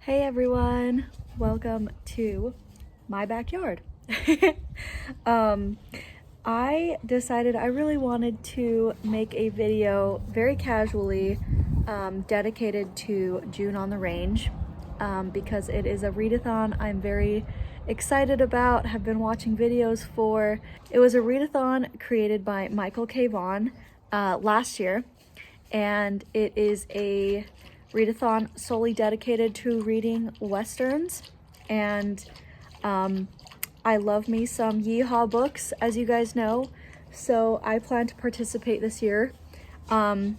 Hey everyone, welcome to my backyard. um, I decided I really wanted to make a video very casually dedicated to June on the Range because it is a readathon I'm very excited about, have been watching videos for. It was a readathon created by Michael K. Vaughan last year, and it is a readathon solely dedicated to reading Westerns. And I love me some Yeehaw books, as you guys know, so I plan to participate this year in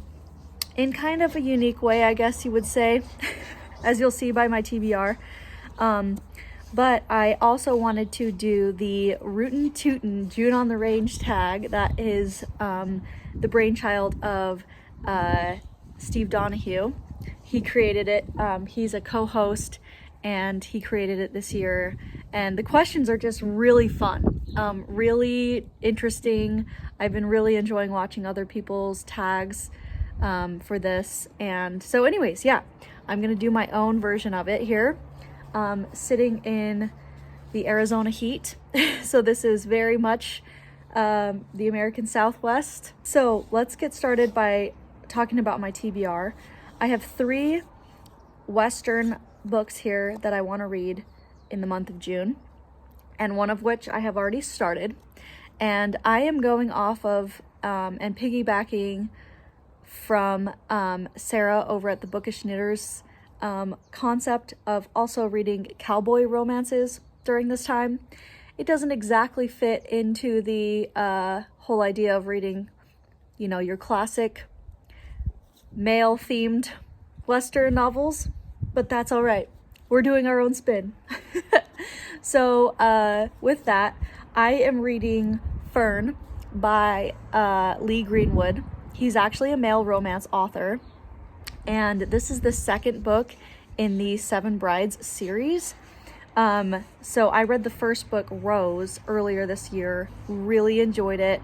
kind of a unique way, I guess you would say, as you'll see by my TBR. But I also wanted to do the Rootin' Tootin' June on the Range tag that is the brainchild of Steve Donahue. He created it. He's a co-host and he created it this year. And the questions are just really fun, really interesting. I've been really enjoying watching other people's tags for this. And so anyways, yeah, I'm gonna do my own version of it here, sitting in the Arizona heat. So this is very much the American Southwest. So let's get started by talking about my TBR. I have 3 Western books here that I want to read in the month of June, and one of which I have already started. And I am going off of and piggybacking from Sarah over at the Bookish Knitters concept of also reading cowboy romances during this time. It doesn't exactly fit into the whole idea of reading, you know, your classic male-themed Western novels, but that's all right. We're doing our own spin. So with that, I am reading Fern by Lee Greenwood. He's actually a male romance author, and this is the second book in the Seven Brides series. So I read the first book, Rose, earlier this year, really enjoyed it,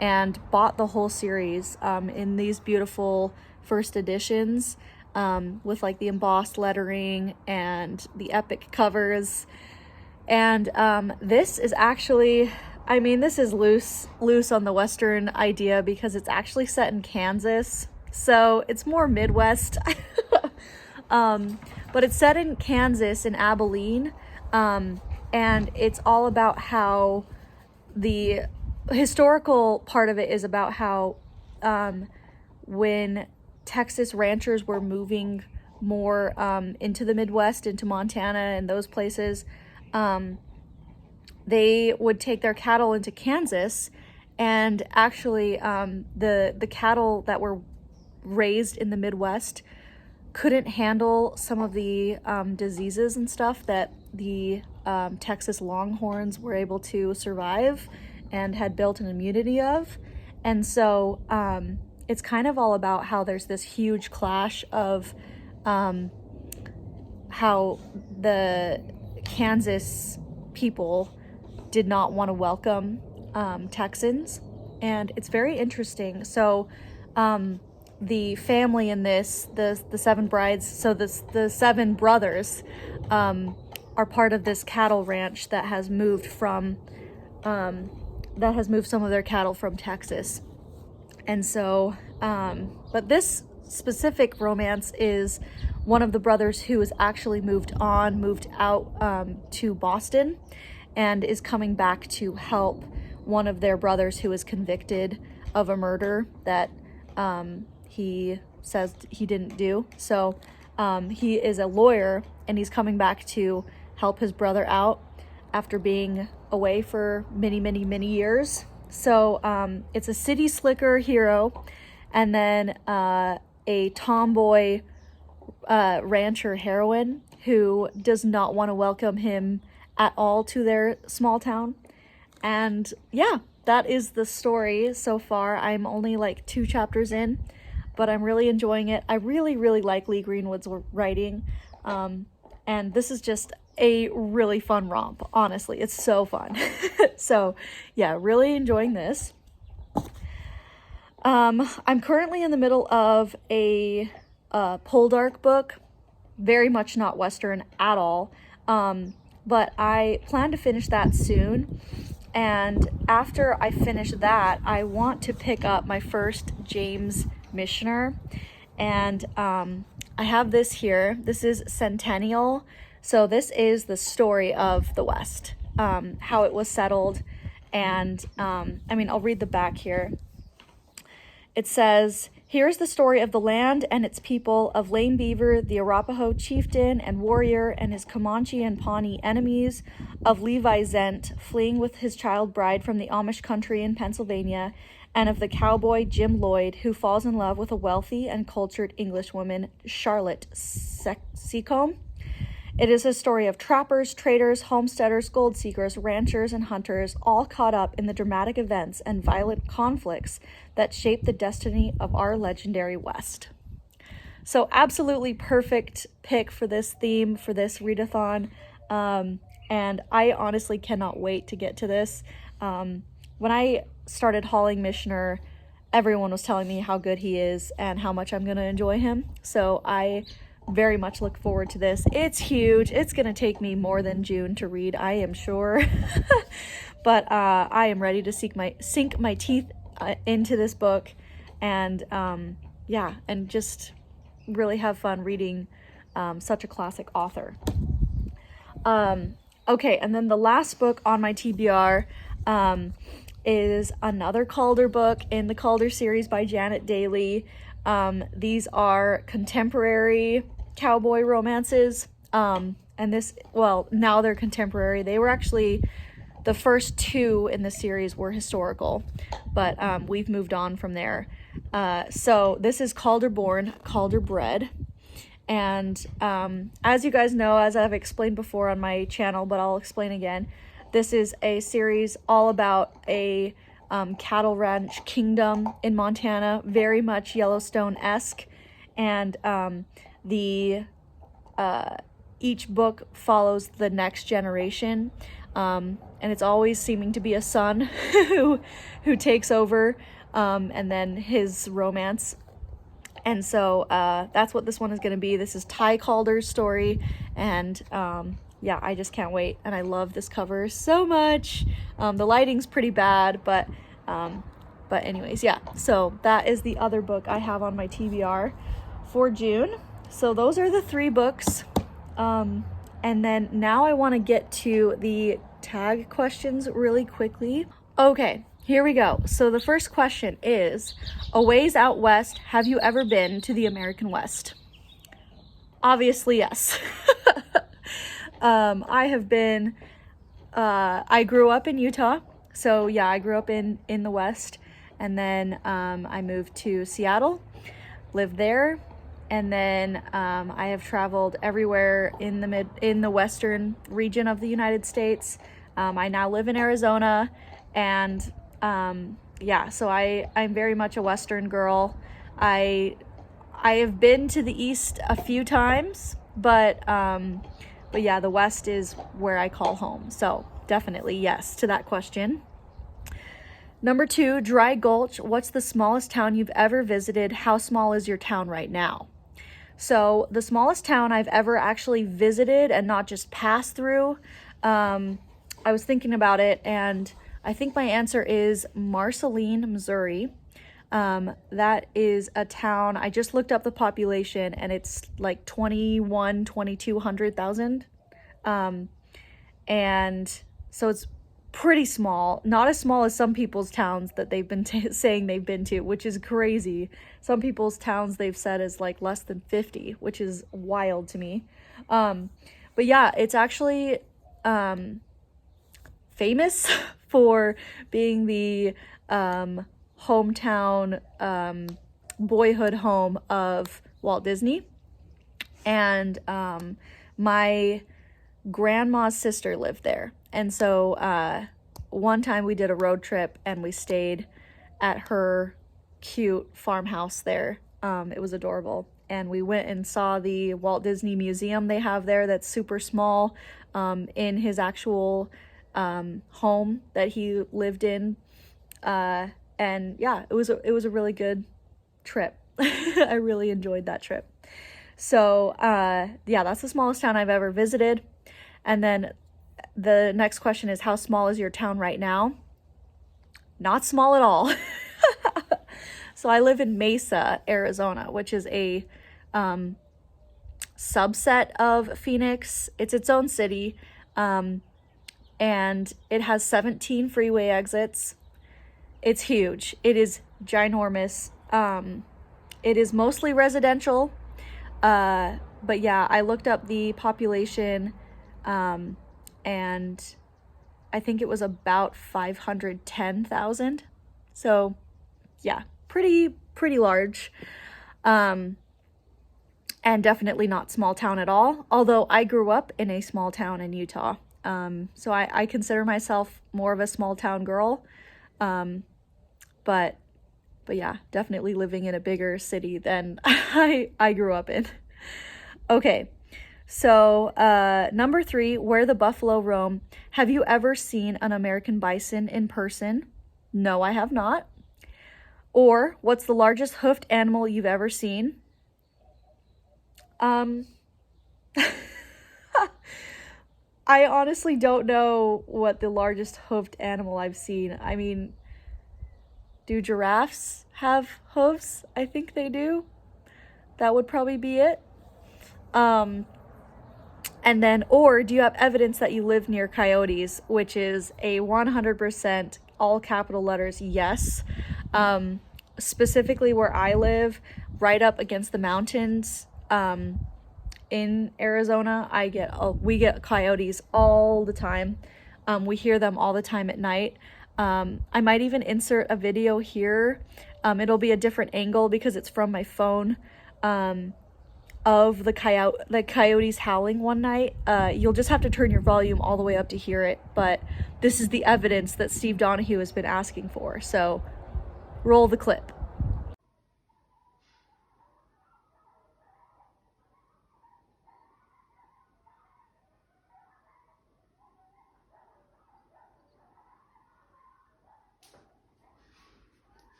and bought the whole series in these beautiful first editions with like the embossed lettering and the epic covers. And this is actually, I mean, this is loose on the Western idea because it's actually set in Kansas, so it's more Midwest. But it's set in Kansas, in Abilene, and it's all about how the historical part of it is about how when Texas ranchers were moving more into the Midwest, into Montana and those places, they would take their cattle into Kansas, and actually the cattle that were raised in the Midwest couldn't handle some of the diseases and stuff that the Texas Longhorns were able to survive and had built an immunity of. And so it's kind of all about how there's this huge clash of how the Kansas people did not want to welcome Texans, and it's very interesting. So the family in this, the Seven Brides, so the 7 brothers are part of this cattle ranch that has moved some of their cattle from Texas. And so, but this specific romance is one of the brothers who has actually moved out to Boston, and is coming back to help one of their brothers who is convicted of a murder that he says he didn't do. So he is a lawyer, and he's coming back to help his brother out after being away for many years. So it's a city slicker hero, and then a tomboy rancher heroine who does not want to welcome him at all to their small town. And yeah, that is the story so far. I'm only like 2 chapters in, but I'm really enjoying it. I really like Lee Greenwood's writing, and this is just a really fun romp. Honestly, it's so fun. So yeah, really enjoying this. I'm currently in the middle of a Poldark book very much not Western at all. But I plan to finish that soon. And after I finish that, I want to pick up my first James Michener. And I have this here. This is Centennial. So this is the story of the West, how it was settled. And I mean, I'll read the back here. It says, "Here's the story of the land and its people, of Lane Beaver, the Arapaho chieftain and warrior, and his Comanche and Pawnee enemies, of Levi Zent, fleeing with his child bride from the Amish country in Pennsylvania, and of the cowboy Jim Lloyd, who falls in love with a wealthy and cultured Englishwoman, Charlotte Seacombe. It is a story of trappers, traders, homesteaders, gold seekers, ranchers, and hunters, all caught up in the dramatic events and violent conflicts that shape the destiny of our legendary West." So absolutely perfect pick for this theme, for this readathon. And I honestly cannot wait to get to this. When I started hauling Michener, everyone was telling me how good he is and how much I'm going to enjoy him. So I very much look forward to this. It's huge. It's going to take me more than June to read, I am sure. But I am ready to sink my teeth into this book and yeah, and just really have fun reading such a classic author. Okay, and then the last book on my TBR is another Calder book in the Calder series by Janet Daly. These are contemporary cowboy romances. And this, well, now they're contemporary. They were actually, the first two in the series were historical, but we've moved on from there. So this is Calder Born, Calder Bred. And as you guys know, as I've explained before on my channel, but I'll explain again, this is a series all about a cattle ranch kingdom in Montana, very much Yellowstone-esque. And each book follows the next generation. And it's always seeming to be a son who takes over, and then his romance. And so that's what this one is going to be. This is Ty Calder's story, and yeah, I just can't wait. And I love this cover so much. The lighting's pretty bad, but anyways, yeah. So that is the other book I have on my TBR for June. So those are the 3 books. And then now I want to get to the tag questions really quickly. Okay, here we go. So the first question is, a ways out west, have you ever been to the American West? Obviously, yes. I have been, I grew up in Utah. So yeah, I grew up in the West, and then I moved to Seattle, lived there, and then I have traveled everywhere in the western region of the United States. I now live in Arizona, and yeah, so I'm very much a Western girl. I have been to the East a few times, but yeah, the West is where I call home. So definitely yes to that question. Number 2, Dry Gulch. What's the smallest town you've ever visited? How small is your town right now? So the smallest town I've ever actually visited and not just passed through, I was thinking about it, and I think my answer is Marceline, Missouri. That is a town, I just looked up the population, and it's like 2,200,000. And so it's pretty small, not as small as some people's towns that they've been saying they've been to, which is crazy. Some people's towns they've said is like less than 50, which is wild to me. But yeah, it's actually famous for being the hometown boyhood home of Walt Disney. And my grandma's sister lived there. And so one time we did a road trip and we stayed at her cute farmhouse there. It was adorable. And we went and saw the Walt Disney Museum they have there that's super small, in his actual home that he lived in. And yeah, it was a really good trip. I really enjoyed that trip. So, yeah, that's the smallest town I've ever visited. And then the next question is, how small is your town right now? Not small at all. So I live in Mesa, Arizona, which is a subset of Phoenix. It's its own city, and it has 17 freeway exits. It's huge. It is ginormous. It is mostly residential, but yeah, I looked up the population, and I think it was about 510,000. So yeah, pretty large. And definitely not small town at all. Although I grew up in a small town in Utah. So I consider myself more of a small town girl. But yeah, definitely living in a bigger city than I grew up in. Okay. So, number 3, where the buffalo roam. Have you ever seen an American bison in person? No, I have not. Or, what's the largest hoofed animal you've ever seen? I honestly don't know what the largest hoofed animal I've seen. I mean, do giraffes have hooves? I think they do. That would probably be it. And then, or do you have evidence that you live near coyotes, which is a 100% all capital letters yes. Specifically where I live, right up against the mountains, in Arizona, we get coyotes all the time. We hear them all the time at night. I might even insert a video here. It'll be a different angle because it's from my phone. Of the coyotes howling one night. You'll just have to turn your volume all the way up to hear it, but this is the evidence that Steve Donahue has been asking for, so roll the clip.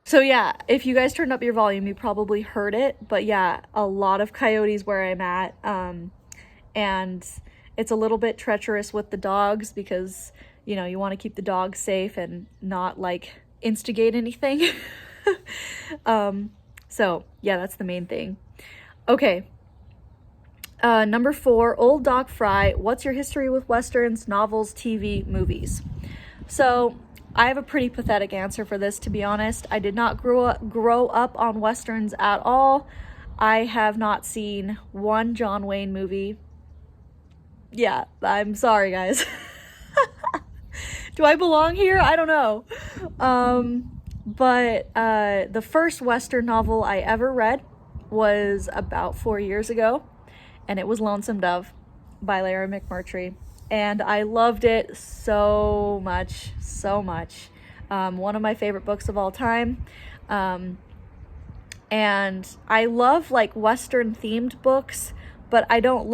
So yeah, if you guys turned up your volume, you probably heard it, but yeah, a lot of coyotes where I'm at, and it's a little bit treacherous with the dogs because, you know, you want to keep the dogs safe and not like instigate anything. So yeah, that's the main thing. Okay. Number 4, Old Doc Fry, what's your history with Westerns, novels, TV, movies? So I have a pretty pathetic answer for this, to be honest. I did not grow up on Westerns at all. I have not seen one John Wayne movie. Yeah, I'm sorry, guys. Do I belong here? I don't know. But the first Western novel I ever read was about 4 years ago, and it was Lonesome Dove by Lara McMurtry. And I loved it so much, so much. One of my favorite books of all time. And I love like Western themed books, but I don't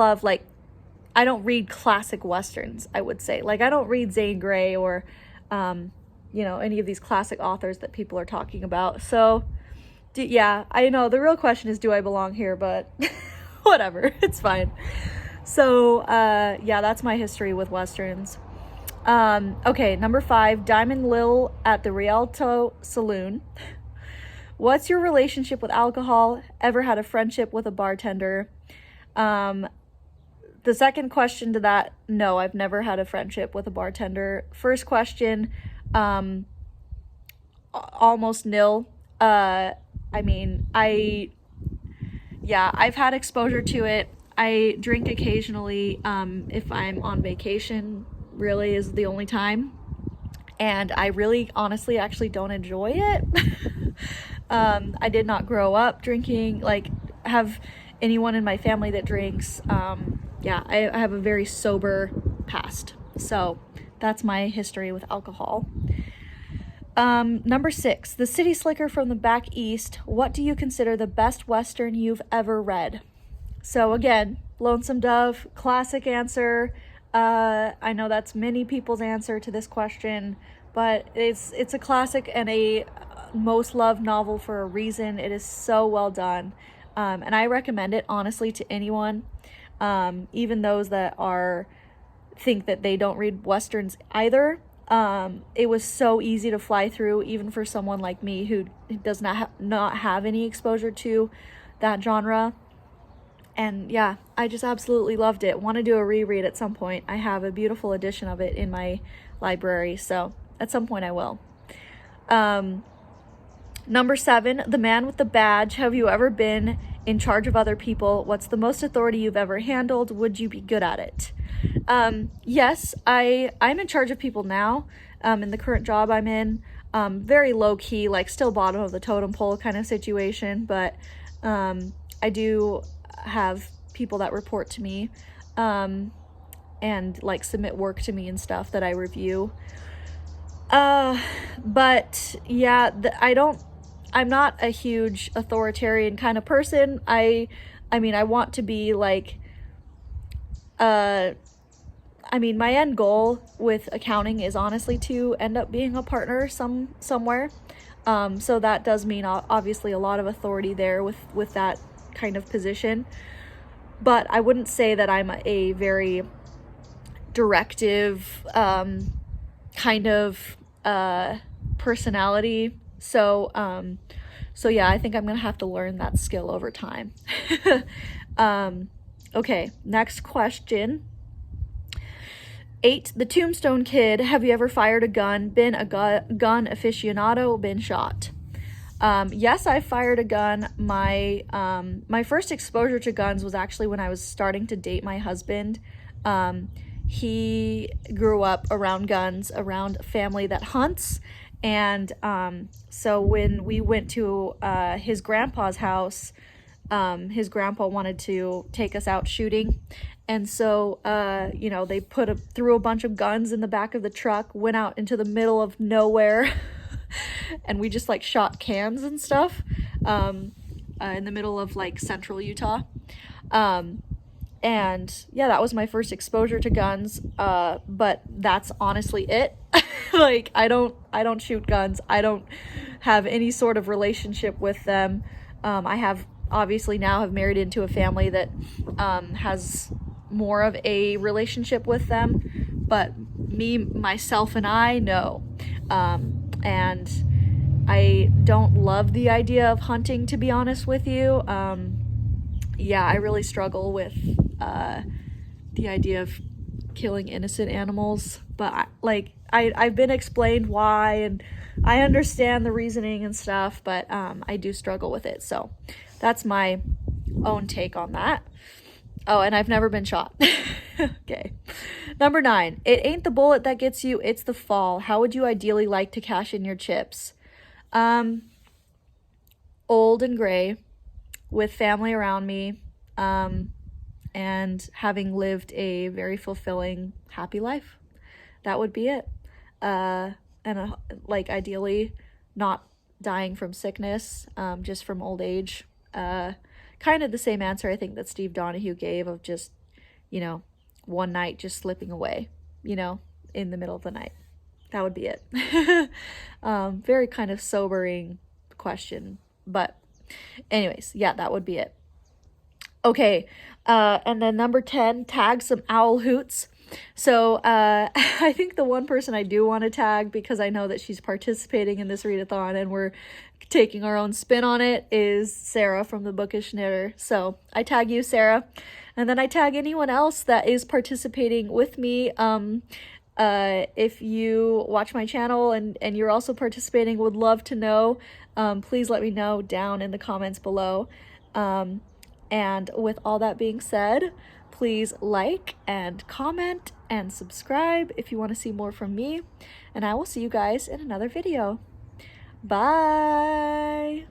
read classic Westerns, I would say. Like, I don't read Zane Grey or, any of these classic authors that people are talking about. So, yeah, I know the real question is, do I belong here? But whatever, it's fine. So, yeah, that's my history with Westerns. Okay, number 5, Diamond Lil at the Rialto Saloon. What's your relationship with alcohol? Ever had a friendship with a bartender? The second question to that, no, I've never had a friendship with a bartender. First question, almost nil. I've had exposure to it. I drink occasionally, if I'm on vacation, really is the only time. And I really, honestly, actually don't enjoy it. I did not grow up drinking, have anyone in my family that drinks. I have a very sober past. So that's my history with alcohol. Number 6, The City Slicker from the Back East. What do you consider the best Western you've ever read? So again, Lonesome Dove, classic answer. I know that's many people's answer to this question, but it's a classic and a most loved novel for a reason. It is so well done. And I recommend it honestly to anyone, even those that think that they don't read Westerns either. It was so easy to fly through, even for someone like me who does not have any exposure to that genre. And yeah, I just absolutely loved it. Want to do a reread at some point. I have a beautiful edition of it in my library, so at some point I will. Number 7, The Man with the Badge. Have you ever been in charge of other people? What's the most authority you've ever handled? Would you be good at it? Yes, I'm in charge of people now, in the current job I'm in. Very low key, like still bottom of the totem pole kind of situation, but I do have people that report to me, and like submit work to me and stuff that I review. But yeah, I'm not a huge authoritarian kind of person. I mean, I want to be like, my end goal with accounting is honestly to end up being a partner somewhere. So that does mean obviously a lot of authority there with that kind of position. But I wouldn't say that I'm a very directive kind of personality. So yeah, I think I'm gonna have to learn that skill over time. Okay, next question. 8, The Tombstone Kid. Have you ever fired a gun, been a gun aficionado, been shot? Yes, I fired a gun. My first exposure to guns was actually when I was starting to date my husband. He grew up around guns, around a family that hunts. And so when we went to his grandpa's house, his grandpa wanted to take us out shooting. And so, they threw a bunch of guns in the back of the truck, went out into the middle of nowhere, and we just like shot cans and stuff in the middle of like central Utah. And yeah, that was my first exposure to guns, but that's honestly it. Like, I don't shoot guns. I don't have any sort of relationship with them. I have obviously now have married into a family that has more of a relationship with them, but myself and I know. And I don't love the idea of hunting, to be honest with you. Yeah, I really struggle with the idea of killing innocent animals, but I've been explained why, and I understand the reasoning and stuff, but I do struggle with it. So that's my own take on that. Oh, and I've never been shot. Okay. Number 9, it ain't the bullet that gets you, it's the fall. How would you ideally like to cash in your chips? Old and gray, with family around me, and having lived a very fulfilling, happy life. That would be it. And ideally not dying from sickness, just from old age. Kind of the same answer I think that Steve Donahue gave, of just, one night just slipping away, in the middle of the night. That would be it. Very kind of sobering question, but anyways, yeah, that would be it. Okay, and then number 10, tag some owl hoots. So I think the one person I do want to tag, because I know that she's participating in this readathon and we're taking our own spin on it, is Sarah from the Bookish Knitter. So I tag you, Sarah, and then I tag anyone else that is participating with me. If you watch my channel and you're also participating, would love to know. Please let me know down in the comments below. And with all that being said, please like and comment and subscribe if you want to see more from me. And I will see you guys in another video. Bye!